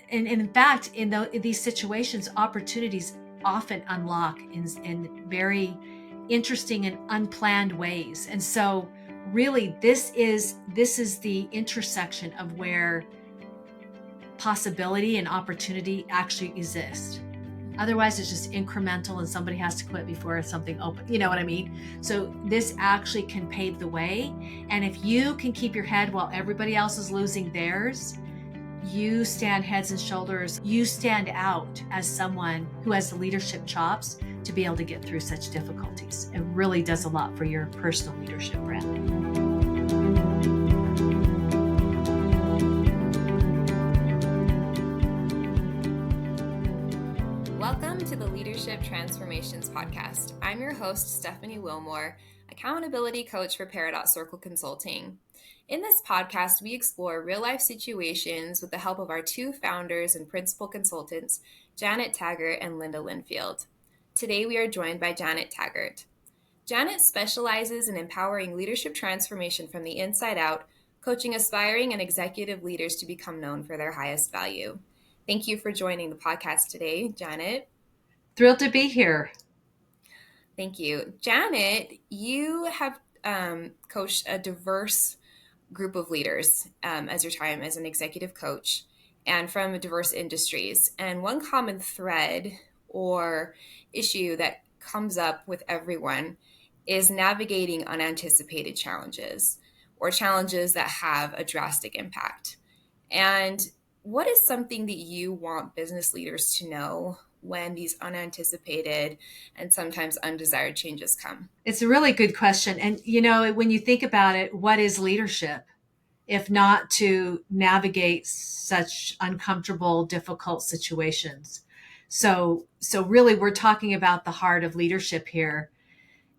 and in fact, in these situations, opportunities often unlock in very interesting and unplanned ways. And so really this is the intersection of where possibility and opportunity actually exist. Otherwise, it's just incremental and somebody has to quit before something opens. You know what I mean? So this actually can pave the way. And if you can keep your head while everybody else is losing theirs, you stand heads and shoulders. You stand out as someone who has the leadership chops to be able to get through such difficulties. It really does a lot for your personal leadership brand. Welcome to the Leadership Transformations Podcast. I'm your host, Stephanie Wilmore, accountability coach for Peridot Circle Consulting. In this podcast, we explore real-life situations with the help of our two founders and principal consultants, Janet Taggart and Linda Linfield. Today, we are joined by Janet Taggart. Janet specializes in empowering leadership transformation from the inside out, coaching aspiring and executive leaders to become known for their highest value. Thank you for joining the podcast today, Janet. Thrilled to be here. Thank you. Janet, you have coached a diverse group of leaders as your time as an executive coach and from diverse industries. And one common thread or issue that comes up with everyone is navigating unanticipated challenges or challenges that have a drastic impact. And what is something that you want business leaders to know when these unanticipated and sometimes undesired changes come? It's a really good question. And, you know, when you think about it, what is leadership if not to navigate such uncomfortable, difficult situations? So really, we're talking about the heart of leadership here.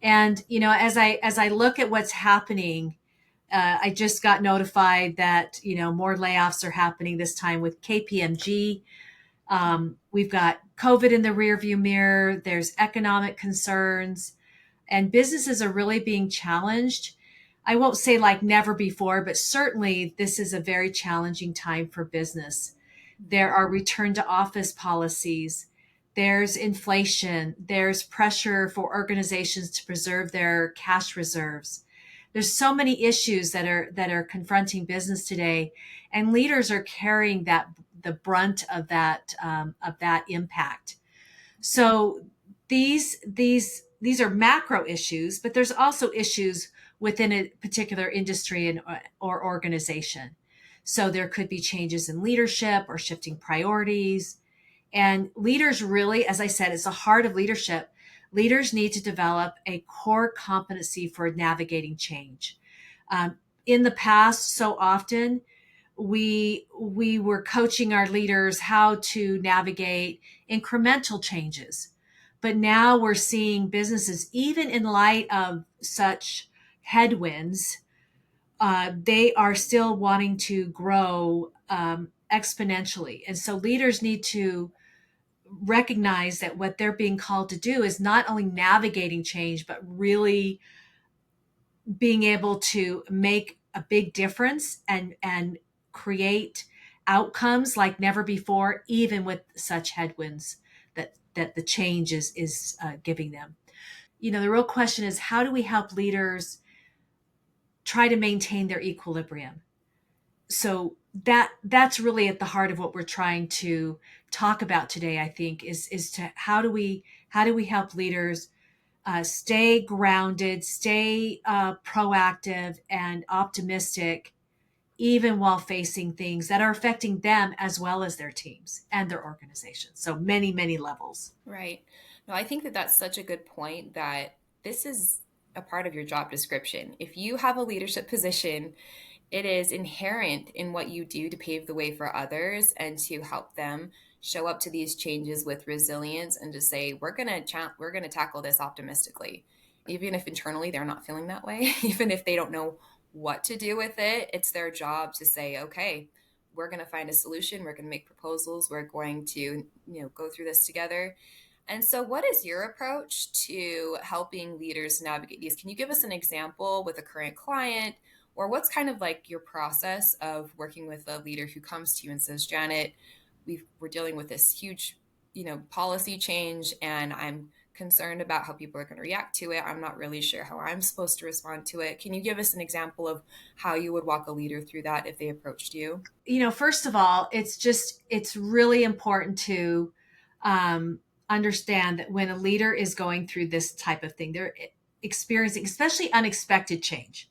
And, you know, as I look at what's happening, I just got notified that, you know, more layoffs are happening this time with KPMG. We've got COVID in the rearview mirror. There's economic concerns, and businesses are really being challenged. I won't say like never before, but certainly this is a very challenging time for business. There are return to office policies. There's inflation. There's pressure for organizations to preserve their cash reserves. There's so many issues that are confronting business today, and leaders are carrying the brunt of that impact. So these are macro issues, but there's also issues within a particular industry or organization. So there could be changes in leadership or shifting priorities. And leaders really, as I said, it's the heart of leadership. Leaders need to develop a core competency for navigating change. In the past, so often, we were coaching our leaders how to navigate incremental changes. But now we're seeing businesses, even in light of such headwinds, they are still wanting to grow exponentially. And so leaders need to recognize that what they're being called to do is not only navigating change, but really being able to make a big difference and create outcomes like never before, even with such headwinds that the change is giving them. You know, the real question is, how do we help leaders try to maintain their equilibrium? So that's really at the heart of what we're trying to talk about today, I think, is to how do we help leaders stay grounded, stay proactive and optimistic, even while facing things that are affecting them as well as their teams and their organizations. So many, many levels. Right. No, I think that that's such a good point, that this is a part of your job description. If you have a leadership position, it is inherent in what you do to pave the way for others and to help them show up to these changes with resilience and to say, we're going to tackle this optimistically. Even if internally they're not feeling that way, even if they don't know what to do with it, it's their job to say, okay, we're going to find a solution. We're going to make proposals. We're going to, go through this together. And so what is your approach to helping leaders navigate these? Can you give us an example with a current client, or what's kind of like your process of working with a leader who comes to you and says, Janet, we're dealing with this huge, policy change, and I'm concerned about how people are going to react to it. I'm not really sure how I'm supposed to respond to it. Can you give us an example of how you would walk a leader through that if they approached you? First of all, it's really important to understand that when a leader is going through this type of thing, they're experiencing, especially unexpected change.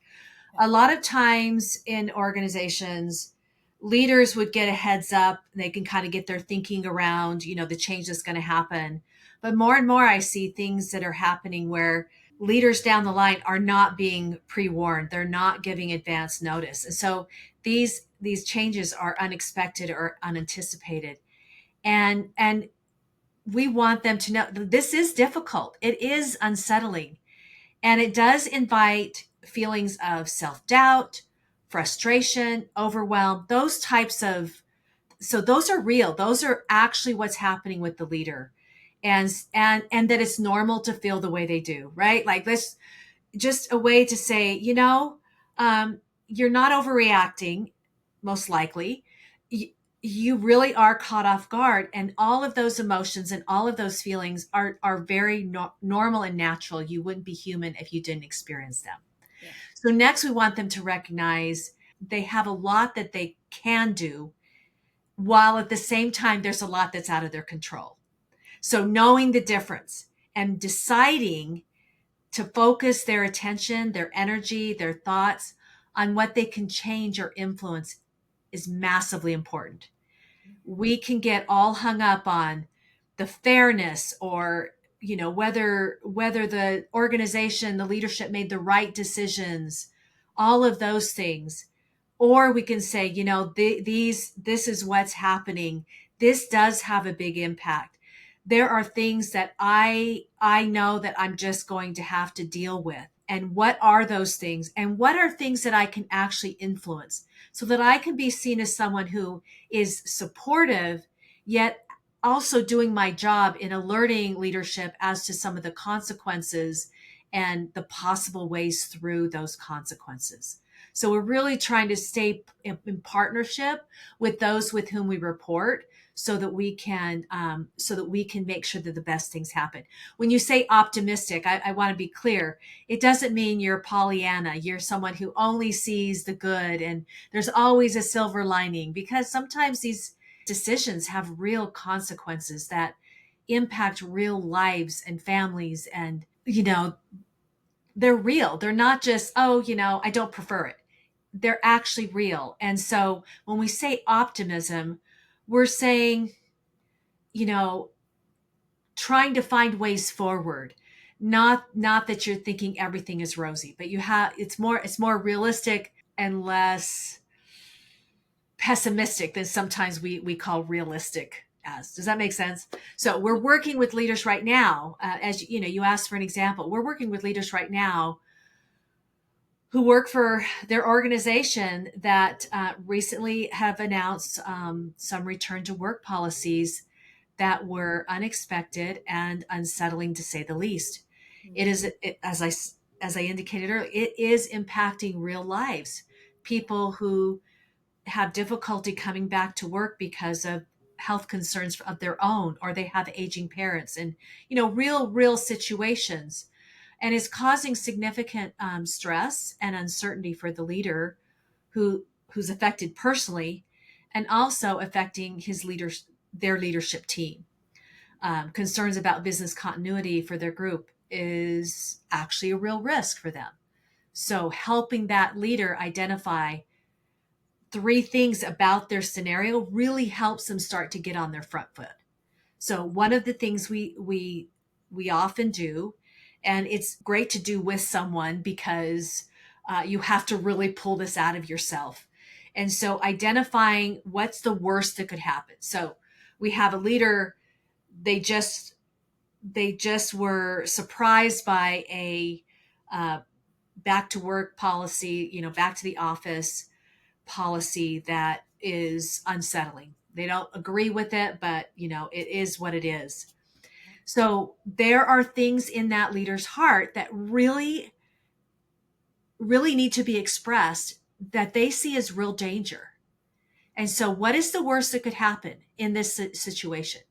A lot of times in organizations, leaders would get a heads up. They can kind of get their thinking around, the change that's going to happen. But more and more, I see things that are happening where leaders down the line are not being pre-warned. They're not giving advance notice. And so these changes are unexpected or unanticipated. And we want them to know this is difficult. It is unsettling. And it does invite feelings of self-doubt, frustration, overwhelm, those types of, so those are real. Those are actually what's happening with the leader. And that it's normal to feel the way they do, right? Like this, just a way to say, you're not overreacting, most likely. You really are caught off guard, and all of those emotions and all of those feelings are very normal and natural. You wouldn't be human if you didn't experience them. Yeah. So next, we want them to recognize they have a lot that they can do, while at the same time there's a lot that's out of their control. So knowing the difference and deciding to focus their attention, their energy, their thoughts on what they can change or influence is massively important. We can get all hung up on the fairness, or whether the organization, the leadership made the right decisions, all of those things. Or we can say, this is what's happening. This does have a big impact. There are things that I know that I'm just going to have to deal with. And what are those things? And what are things that I can actually influence, so that I can be seen as someone who is supportive, yet also doing my job in alerting leadership as to some of the consequences and the possible ways through those consequences. So we're really trying to stay in partnership with those with whom we report, so that we can make sure that the best things happen. When you say optimistic, I want to be clear. It doesn't mean you're Pollyanna. You're someone who only sees the good and there's always a silver lining, because sometimes these decisions have real consequences that impact real lives and families. And, they're real. They're not just, oh, I don't prefer it. They're actually real. And so when we say optimism, we're saying, you know, trying to find ways forward. Not that you're thinking everything is rosy, but it's more realistic and less pessimistic than sometimes we call realistic as. Does that make sense? So we're working with leaders right now, as you asked for an example. We're working with leaders right now who work for their organization that recently have announced some return to work policies that were unexpected and unsettling, to say the least. As I indicated earlier, it is impacting real lives. People who have difficulty coming back to work because of health concerns of their own, or they have aging parents, and real situations, and is causing significant stress and uncertainty for the leader who's affected personally, and also affecting their leadership team. Concerns about business continuity for their group is actually a real risk for them. So helping that leader identify three things about their scenario really helps them start to get on their front foot. So one of the things we often do, and it's great to do with someone, because you have to really pull this out of yourself. And so identifying what's the worst that could happen. So we have a leader, they just were surprised by a back to work policy, back to the office policy that is unsettling. They don't agree with it, but it is what it is. So there are things in that leader's heart that really, really need to be expressed, that they see as real danger. And so, what is the worst that could happen in this situation?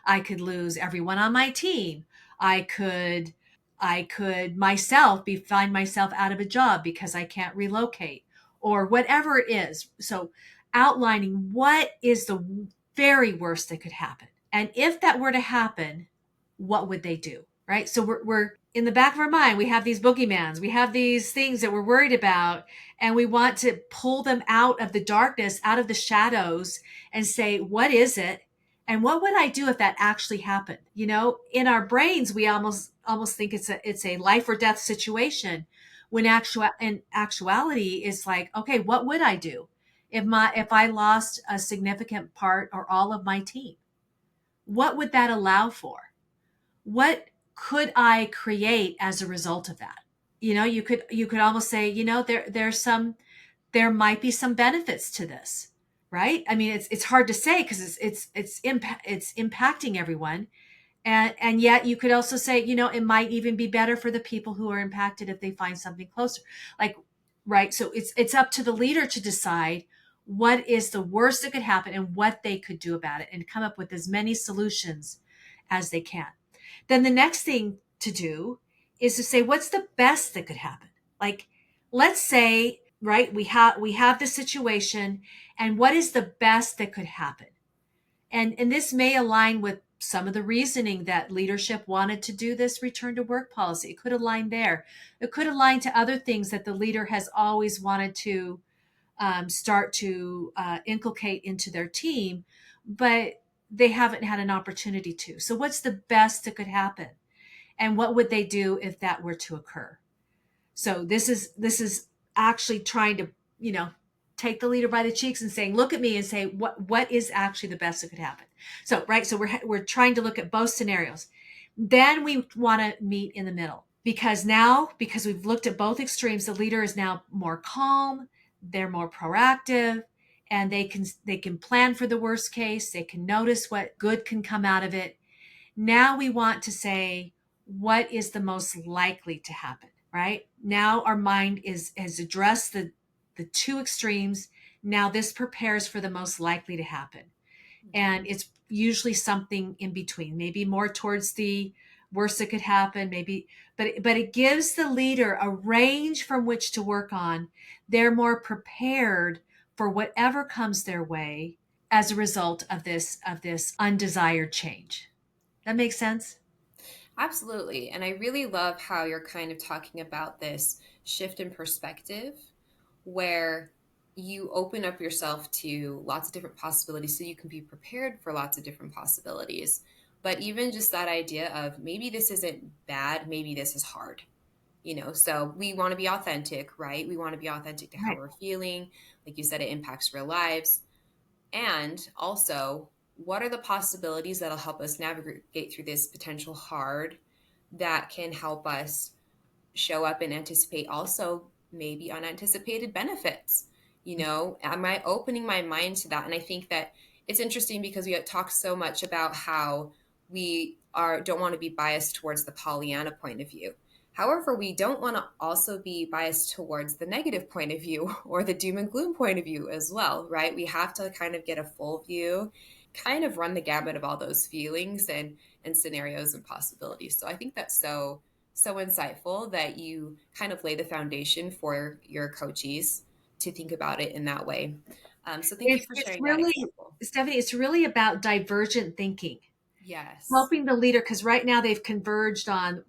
I could lose everyone on my team. I could, I could myself find myself out of a job because I can't relocate, or whatever it is. So, outlining what is the very worst that could happen, and if that were to happen, what would they do? Right. So we're in the back of our mind, we have these boogeymans, we have these things that we're worried about, and we want to pull them out of the darkness, out of the shadows, and say, what is it? And what would I do if that actually happened? In our brains, we almost think it's a life or death situation, when in actuality, it's like, okay, what would I do if I lost a significant part or all of my team? What would that allow for? What could I create as a result of that? You could almost say, there might be some benefits to this, right? I mean, it's hard to say because it's impacting everyone, and yet you could also say, it might even be better for the people who are impacted if they find something closer, like, right. So it's up to the leader to decide what is the worst that could happen and what they could do about it, and come up with as many solutions as they can. Then the next thing to do is to say, what's the best that could happen? Like, let's say, right, we have the situation, and what is the best that could happen? And this may align with some of the reasoning that leadership wanted to do this return to work policy. It could align there. It could align to other things that the leader has always wanted to start to inculcate into their team, but they haven't had an opportunity to. So, what's the best that could happen? And what would they do if that were to occur? So this is actually trying to, take the leader by the cheeks and saying, look at me and say, what is actually the best that could happen? So, right. So we're trying to look at both scenarios. Then we want to meet in the middle, because we've looked at both extremes, the leader is now more calm, they're more proactive, and they can plan for the worst case. They can notice what good can come out of it. Now we want to say, what is the most likely to happen, right? Now our mind has addressed the two extremes. Now this prepares for the most likely to happen. And it's usually something in between, maybe more towards the worst that could happen, maybe, but it gives the leader a range from which to work on. They're more prepared for whatever comes their way as a result of this undesired change. That makes sense? Absolutely. And I really love how you're kind of talking about this shift in perspective where you open up yourself to lots of different possibilities so you can be prepared for lots of different possibilities. But even just that idea of maybe this isn't bad, maybe this is hard. So we want to be authentic, right? We want to be authentic to how Right. we're feeling. Like you said, it impacts real lives. And also, what are the possibilities that'll help us navigate through this potential hard that can help us show up and anticipate also maybe unanticipated benefits? Am I opening my mind to that? And I think that it's interesting because we talk so much about how we don't want to be biased towards the Pollyanna point of view. However, we don't want to also be biased towards the negative point of view or the doom and gloom point of view as well, right? We have to kind of get a full view, kind of run the gamut of all those feelings and scenarios and possibilities. So I think that's so insightful that you kind of lay the foundation for your coachees to think about it in that way. So thank you It's for it's sharing that really, example. Stephanie, it's really about divergent thinking, Yes. helping the leader, because right now they've converged on,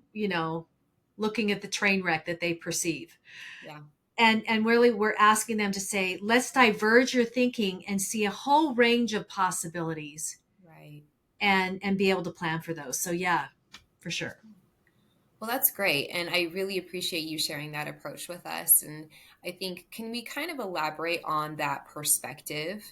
looking at the train wreck that they perceive. Yeah. And really we're asking them to say, let's diverge your thinking and see a whole range of possibilities, Right. and be able to plan for those. So yeah, for sure. Well, that's great. And I really appreciate you sharing that approach with us. And I think, can we kind of elaborate on that perspective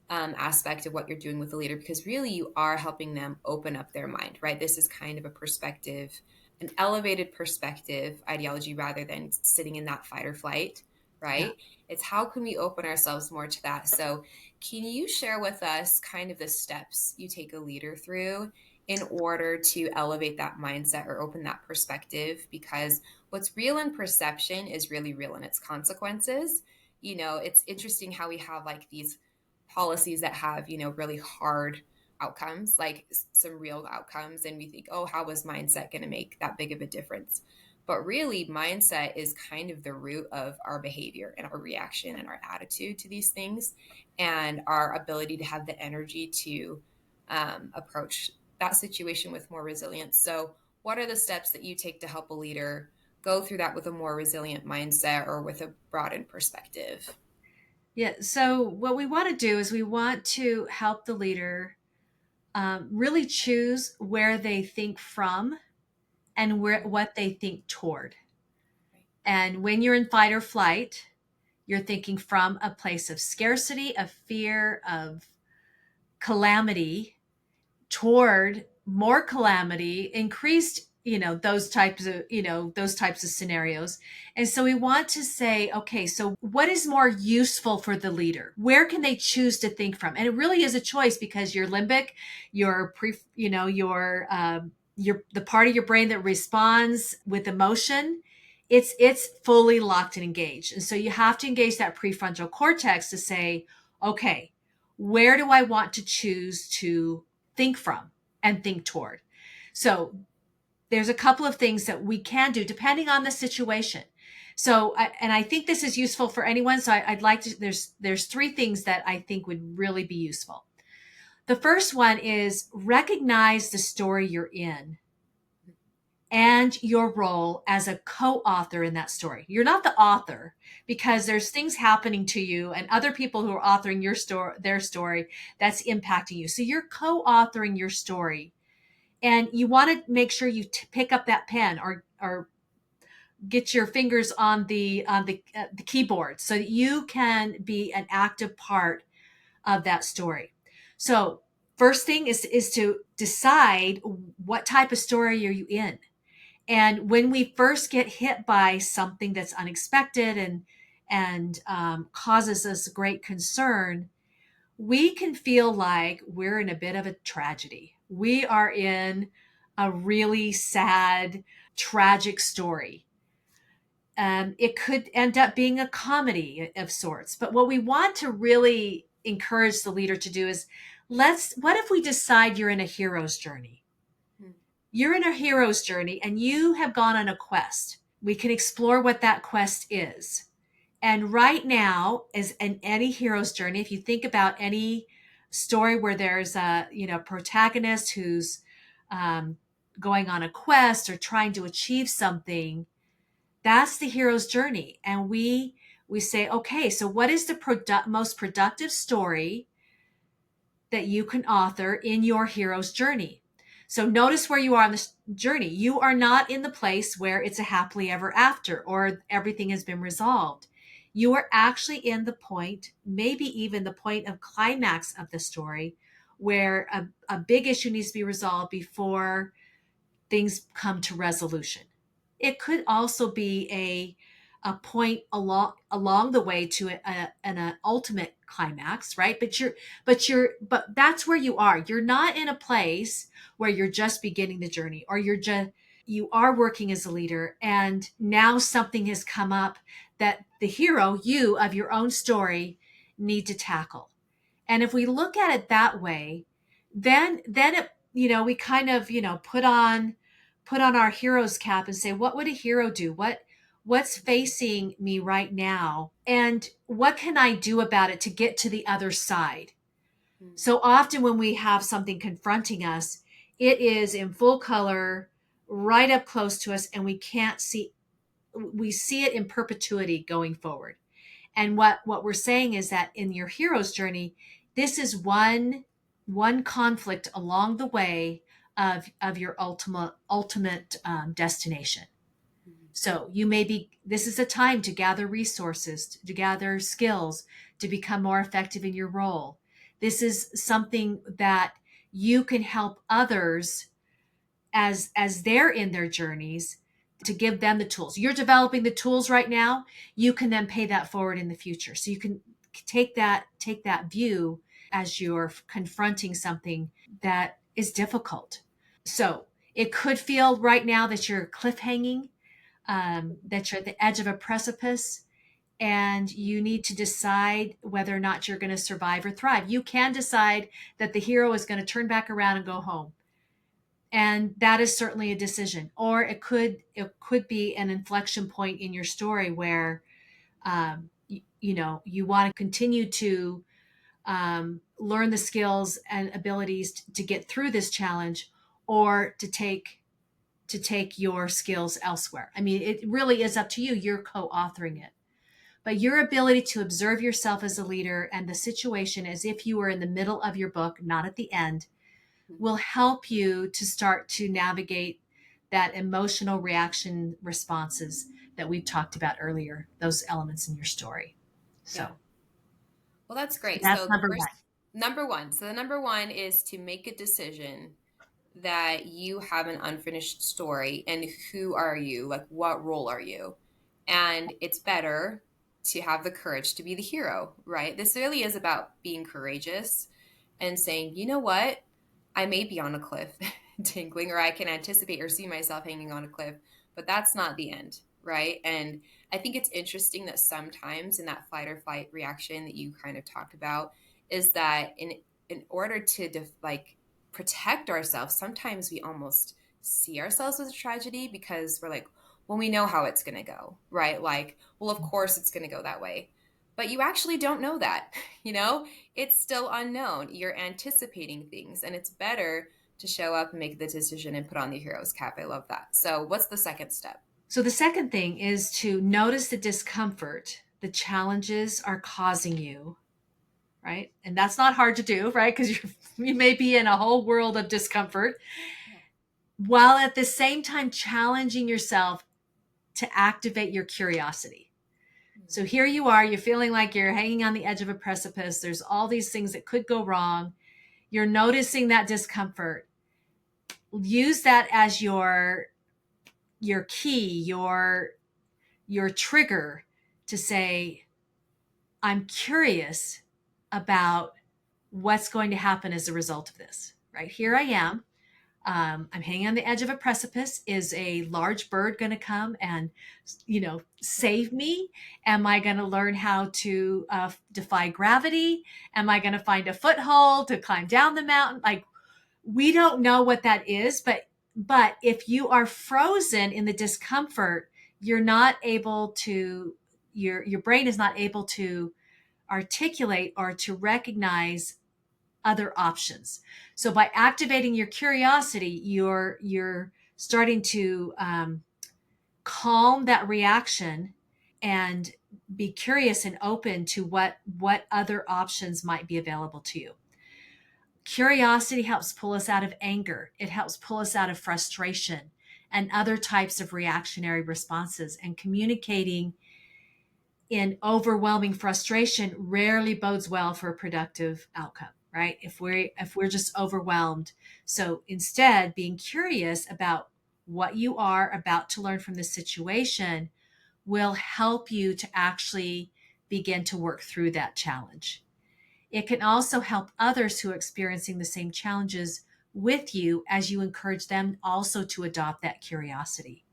aspect of what you're doing with the leader? Because really, you are helping them open up their mind, right? This is kind of a perspective, an elevated perspective ideology rather than sitting in that fight or flight, Yeah. right? It's how can we open ourselves more to that? So, can you share with us kind of the steps you take a leader through in order to elevate that mindset or open that perspective? Because what's real in perception is really real in its consequences. It's interesting how we have like these policies that have, really hard outcomes, like some real outcomes. And we think, oh, how is mindset going to make that big of a difference? But really, mindset is kind of the root of our behavior and our reaction and our attitude to these things, and our ability to have the energy to approach that situation with more resilience. So, what are the steps that you take to help a leader go through that with a more resilient mindset or with a broadened perspective? Yeah. So what we want to do is we want to help the leader really choose where they think from and what they think toward. Right. And when you're in fight or flight, you're thinking from a place of scarcity, of fear, of calamity, toward more calamity, increased, those types of scenarios. And so we want to say, okay, so what is more useful for the leader? Where can they choose to think from? And it really is a choice, because your limbic, your your the part of your brain that responds with emotion, it's fully locked and engaged. And so you have to engage that prefrontal cortex to say, okay, where do I want to choose to think from and think toward? So there's a couple of things that we can do depending on the situation. So, and I think this is useful for anyone. So I'd like to, there's three things that I think would really be useful. The first one is recognize the story you're in and your role as a co-author in that story. You're not the author, because there's things happening to you and other people who are authoring their story that's impacting you. So you're co-authoring your story, and you want to make sure you pick up that pen, or get your fingers on the keyboard, so that you can be an active part of that story. So first thing is to decide what type of story are you in. And when we first get hit by something that's unexpected and causes us great concern, we can feel like we're in a bit of a tragedy. We are in a really sad, tragic story. It could end up being a comedy of sorts. But what we want to really encourage the leader to do is, what if we decide you're in a hero's journey? Hmm. You're in a hero's journey and you have gone on a quest. We can explore what that quest is. And right now, as in any hero's journey, if you think about any story where there's a protagonist who's um, going on a quest or trying to achieve something, that's the hero's journey. And we say, okay, so what is the most productive story that you can author in your hero's journey? So notice where you are on this journey. You are not in the place where it's a happily ever after or everything has been resolved. You are actually in the point, maybe even the point of climax of the story, where a big issue needs to be resolved before things come to resolution. It could also be a point along the way to an ultimate climax, right? But that's where you are. You're not in a place where you're just beginning the journey, or you are working as a leader, and now something has come up that the hero, you of your own story, need to tackle. And if we look at it that way, then it, we kind of, put on our hero's cap and say, what would a hero do? What's facing me right now? And what can I do about it to get to the other side? Hmm. So often when we have something confronting us, it is in full color, right up close to us, and we see it in perpetuity going forward. And what we're saying is that in your hero's journey, this is one conflict along the way of your ultimate destination. Hmm. So this is a time to gather resources, to gather skills, to become more effective in your role. This is something that you can help others as they're in their journeys, to give them the tools. You're developing the tools right now. You can then pay that forward in the future. So you can take that view as you're confronting something that is difficult. So it could feel right now that you're cliffhanging, that you're at the edge of a precipice. and you need to decide whether or not you're going to survive or thrive. You can decide that the hero is going to turn back around and go home. And that is certainly a decision. Or it could be an inflection point in your story where you want to continue to learn the skills and abilities to get through this challenge, or to take your skills elsewhere. I mean, it really is up to you. You're co-authoring it. But your ability to observe yourself as a leader and the situation as if you were in the middle of your book, not at the end, will help you to start to navigate that emotional reaction responses that we've talked about earlier, those elements in your story. Yeah. So Well, that's great. that's So the number first one. number one. So the number one is to make a decision that you have an unfinished story and who are you? Like, what role are you? And it's better to have the courage to be the hero, right? This really is about being courageous and saying, you know what? I may be on a cliff tingling, or I can anticipate or see myself hanging on a cliff, but that's not the end, right? And I think it's interesting that sometimes in that fight or flight reaction that you kind of talked about, is that in order to protect ourselves, sometimes we almost see ourselves as a tragedy because we're like, well, we know how it's going to go, right? Like, well, of course it's going to go that way. But you actually don't know that, you know? It's still unknown. You're anticipating things, and it's better to show up and make the decision and put on the hero's cap. I love that. So, what's the second step? So the second thing is to notice the discomfort the challenges are causing you, right? And that's not hard to do, right? Because you may be in a whole world of discomfort, Yeah. while at the same time challenging yourself to activate your curiosity. So here you are, you're feeling like you're hanging on the edge of a precipice. There's all these things that could go wrong. You're noticing that discomfort. Use that as your key, your trigger to say, I'm curious about what's going to happen as a result of this. Right here I am. I'm hanging on the edge of a precipice. Is a large bird going to come and, save me? Am I going to learn how to defy gravity? Am I going to find a foothold to climb down the mountain? Like, we don't know what that is, but if you are frozen in the discomfort, you're not able to. Your brain is not able to articulate or to recognize other options. So by activating your curiosity, you're starting to calm that reaction and be curious and open to what other options might be available to you. Curiosity helps pull us out of anger. It helps pull us out of frustration and other types of reactionary responses. And communicating in overwhelming frustration rarely bodes well for a productive outcome, right? If we're just overwhelmed. So instead, being curious about what you are about to learn from the situation will help you to actually begin to work through that challenge. It can also help others who are experiencing the same challenges with you as you encourage them also to adopt that curiosity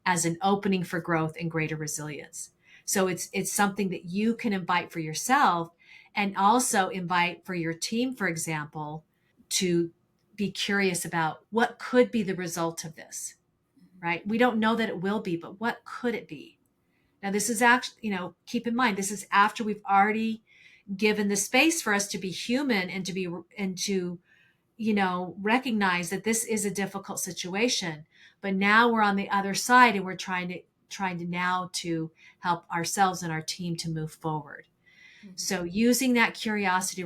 as an opening for growth and greater resilience. So it's something that you can invite for yourself and also invite for your team, for example, to be curious about what could be the result of this, right? We don't know that it will be, but what could it be? Now, this is actually, keep in mind, this is after we've already given the space for us to be human and to recognize that this is a difficult situation. But now we're on the other side and we're trying to now to help ourselves and our team to move forward. Mm-hmm. So using that curiosity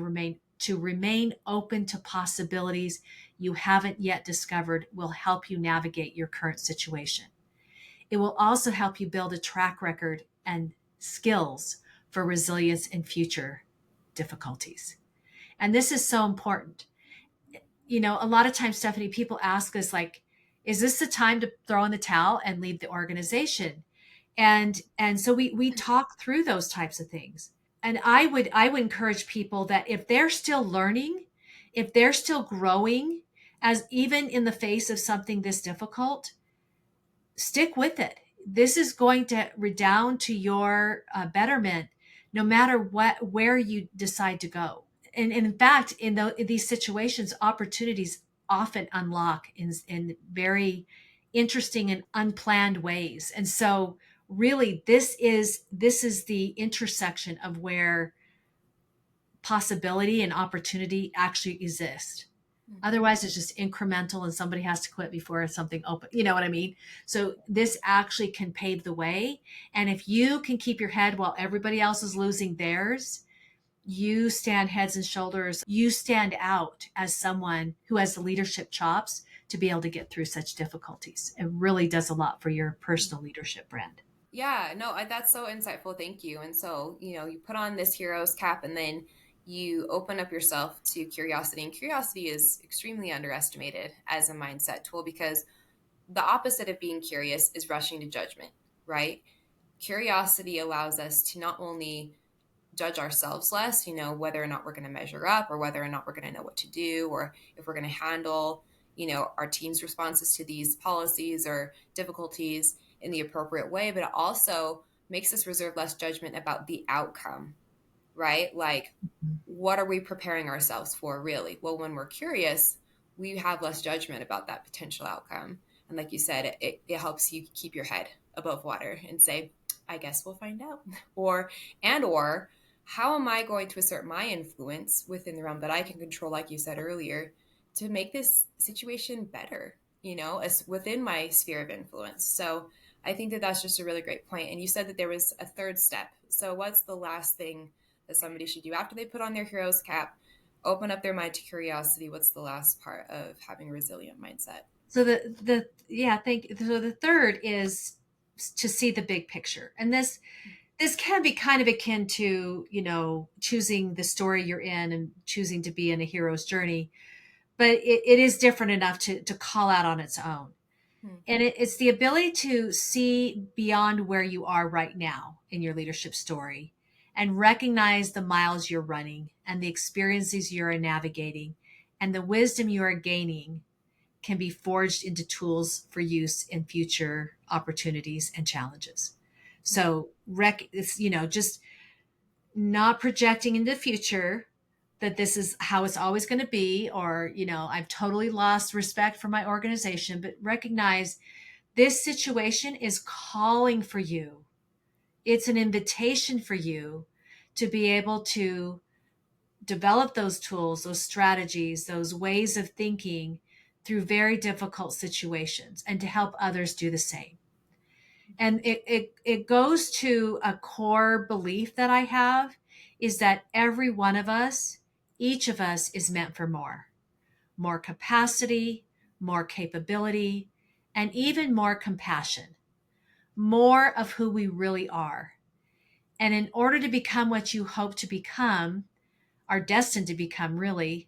to remain open to possibilities you haven't yet discovered will help you navigate your current situation. It will also help you build a track record and skills for resilience in future difficulties. And this is so important. A lot of times, Stephanie, people ask us, like, is this the time to throw in the towel and leave the organization? And so we talk through those types of things. And I would encourage people that if they're still learning, if they're still growing, as even in the face of something this difficult, stick with it. this is going to redound to your betterment, no matter where you decide to go. And in fact, in these situations, opportunities often unlock in very interesting and unplanned ways. And so, really, this is the intersection of where possibility and opportunity actually exist. Mhm. Otherwise, it's just incremental and somebody has to quit before something open. You know what I mean? So this actually can pave the way. And if you can keep your head while everybody else is losing theirs, you stand heads and shoulders. You stand out as someone who has the leadership chops to be able to get through such difficulties. It really does a lot for your personal leadership brand. Yeah, no, that's so insightful. Thank you. And so, you put on this hero's cap and then you open up yourself to curiosity. And curiosity is extremely underestimated as a mindset tool because the opposite of being curious is rushing to judgment, right? Curiosity allows us to not only judge ourselves less, whether or not we're going to measure up or whether or not we're going to know what to do or if we're going to handle, our team's responses to these policies or difficulties in the appropriate way, but it also makes us reserve less judgment about the outcome, right? Like, what are we preparing ourselves for really? Well, when we're curious, we have less judgment about that potential outcome. And like you said, it helps you keep your head above water and say, I guess we'll find out. Or how am I going to assert my influence within the realm that I can control, like you said earlier, to make this situation better, as within my sphere of influence. So I think that that's just a really great point. And you said that there was a third step. So what's the last thing that somebody should do after they put on their hero's cap, open up their mind to curiosity? What's the last part of having a resilient mindset? So the yeah, thank you. So the third is to see the big picture. And this can be kind of akin to, choosing the story you're in and choosing to be in a hero's journey, but it is different enough to call out on its own. Hmm. And it's the ability to see beyond where you are right now in your leadership story and recognize the miles you're running and the experiences you're navigating and the wisdom you are gaining can be forged into tools for use in future opportunities and challenges. Hmm. So it's, just not projecting into the future that this is how it's always going to be, or, I've totally lost respect for my organization, but recognize this situation is calling for you. It's an invitation for you to be able to develop those tools, those strategies, those ways of thinking through very difficult situations and to help others do the same. And it goes to a core belief that I have is that every one of us, each of us is meant for more capacity, more capability, and even more compassion, more of who we really are. And in order to become what you hope to become, are destined to become really,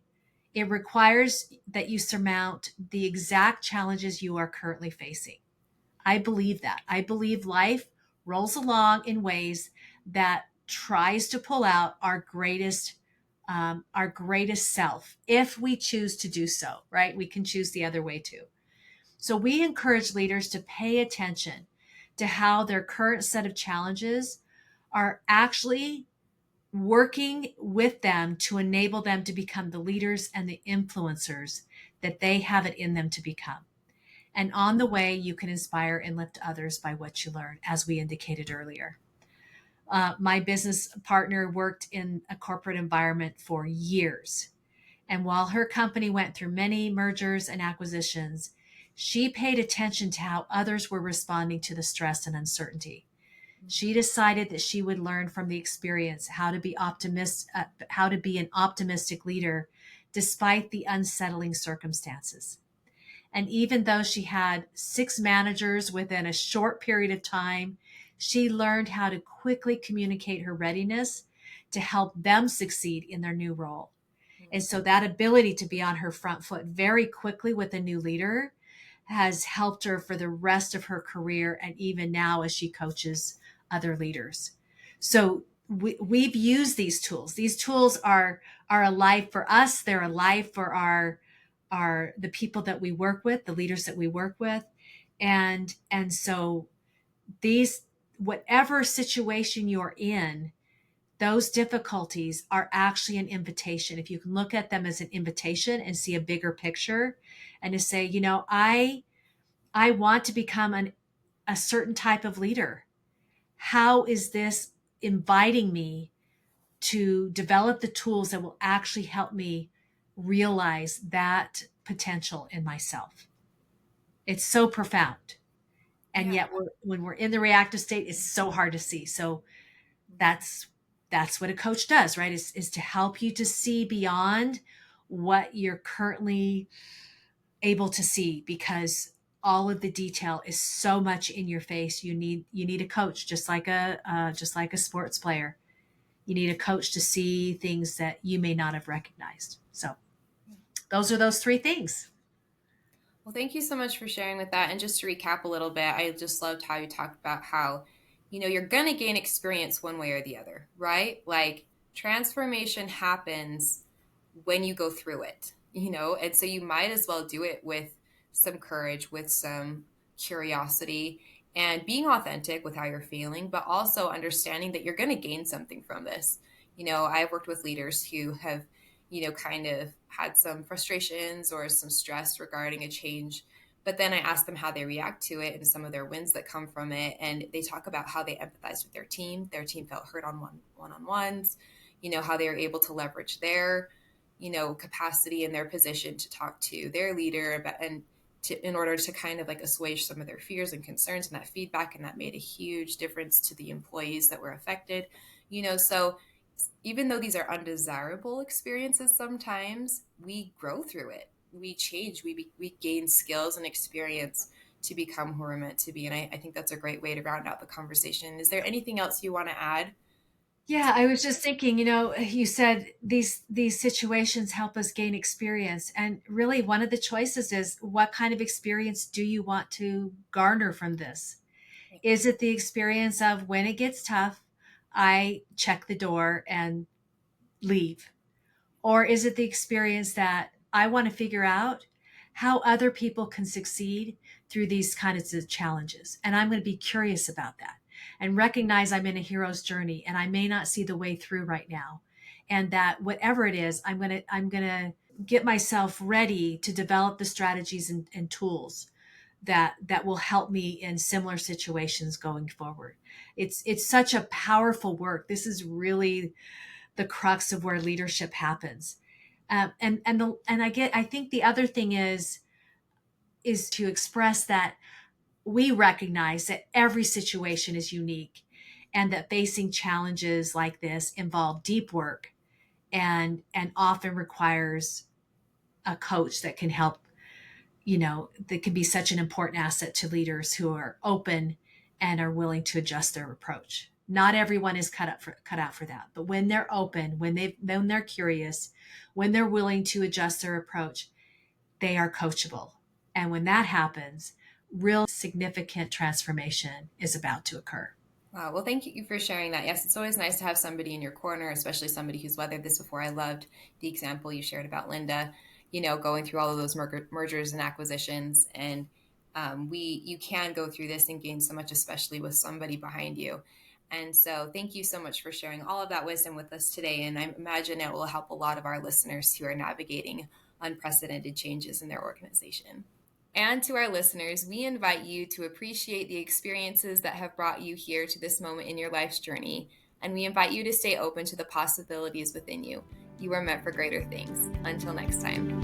it requires that you surmount the exact challenges you are currently facing. I believe that. I believe life rolls along in ways that tries to pull out our greatest self if we choose to do so, right? We can choose the other way too. So we encourage leaders to pay attention to how their current set of challenges are actually working with them to enable them to become the leaders and the influencers that they have it in them to become. And on the way, you can inspire and lift others by what you learn, as we indicated earlier. My business partner worked in a corporate environment for years. And while her company went through many mergers and acquisitions, she paid attention to how others were responding to the stress and uncertainty. She decided that she would learn from the experience how to be an optimistic leader despite the unsettling circumstances. And even though she had 6 managers within a short period of time, she learned how to quickly communicate her readiness to help them succeed in their new role. And so that ability to be on her front foot very quickly with a new leader has helped her for the rest of her career and even now as she coaches other leaders. So we've used these tools. These tools are alive for us. They're alive for the people that we work with, the leaders that we work with. And so these, whatever situation you're in, those difficulties are actually an invitation. If you can look at them as an invitation and see a bigger picture, and to say, I want to become a certain type of leader. How is this inviting me to develop the tools that will actually help me realize that potential in myself? It's so profound. And Yeah. yet when we're in the reactive state, it's so hard to see. So that's what a coach does, right? Is to help you to see beyond what you're currently able to see, because all of the detail is so much in your face. You need a coach, just like a sports player. You need a coach to see things that you may not have recognized. So those are those three things. Well, thank you so much for sharing with that. And just to recap a little bit, I just loved how you talked about how, you're going to gain experience one way or the other, right? Like transformation happens when you go through it, and so you might as well do it with some courage, with some curiosity, and being authentic with how you're feeling, but also understanding that you're going to gain something from this. I've worked with leaders who have kind of had some frustrations or some stress regarding a change. But then I ask them how they react to it and some of their wins that come from it. And they talk about how they empathized with their team. Their team felt heard on one-on-ones, how they were able to leverage their, capacity and their position to talk to their leader about, and in order to kind of like assuage some of their fears and concerns and that feedback. And that made a huge difference to the employees that were affected, so even though these are undesirable experiences, sometimes we grow through it. We change, we gain skills and experience to become who we're meant to be. And I think that's a great way to round out the conversation. Is there anything else you want to add? Yeah, I was just thinking, you said these situations help us gain experience. And really one of the choices is, what kind of experience do you want to garner from this? Is it the experience of, when it gets tough, I check the door and leave? Or is it the experience that I want to figure out how other people can succeed through these kinds of challenges? And I'm going to be curious about that and recognize I'm in a hero's journey and I may not see the way through right now. And that whatever it is, I'm going to get myself ready to develop the strategies and tools that will help me in similar situations going forward. It's such a powerful work. This is really the crux of where leadership happens. I think the other thing is to express that we recognize that every situation is unique, and that facing challenges like this involve deep work and often requires a coach that can help, that can be such an important asset to leaders who are open and are willing to adjust their approach. Not everyone is cut out for that, but when they're open, when they're curious, when they're willing to adjust their approach, they are coachable. And when that happens, real significant transformation is about to occur. Wow. Well, thank you for sharing that. Yes, it's always nice to have somebody in your corner, especially somebody who's weathered this before. I loved the example you shared about Linda, going through all of those mergers and acquisitions. And you can go through this and gain so much, especially with somebody behind you. And so thank you so much for sharing all of that wisdom with us today. And I imagine it will help a lot of our listeners who are navigating unprecedented changes in their organization. And to our listeners, we invite you to appreciate the experiences that have brought you here to this moment in your life's journey. And we invite you to stay open to the possibilities within you. You are meant for greater things. Until next time.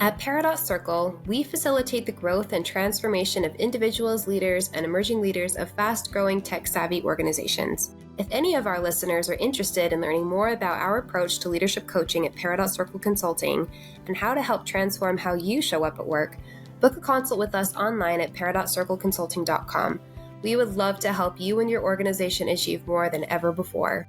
At Peridot Circle, we facilitate the growth and transformation of individuals, leaders, and emerging leaders of fast-growing tech-savvy organizations. If any of our listeners are interested in learning more about our approach to leadership coaching at Peridot Circle Consulting and how to help transform how you show up at work, book a consult with us online at peridotcircleconsulting.com. We would love to help you and your organization achieve more than ever before.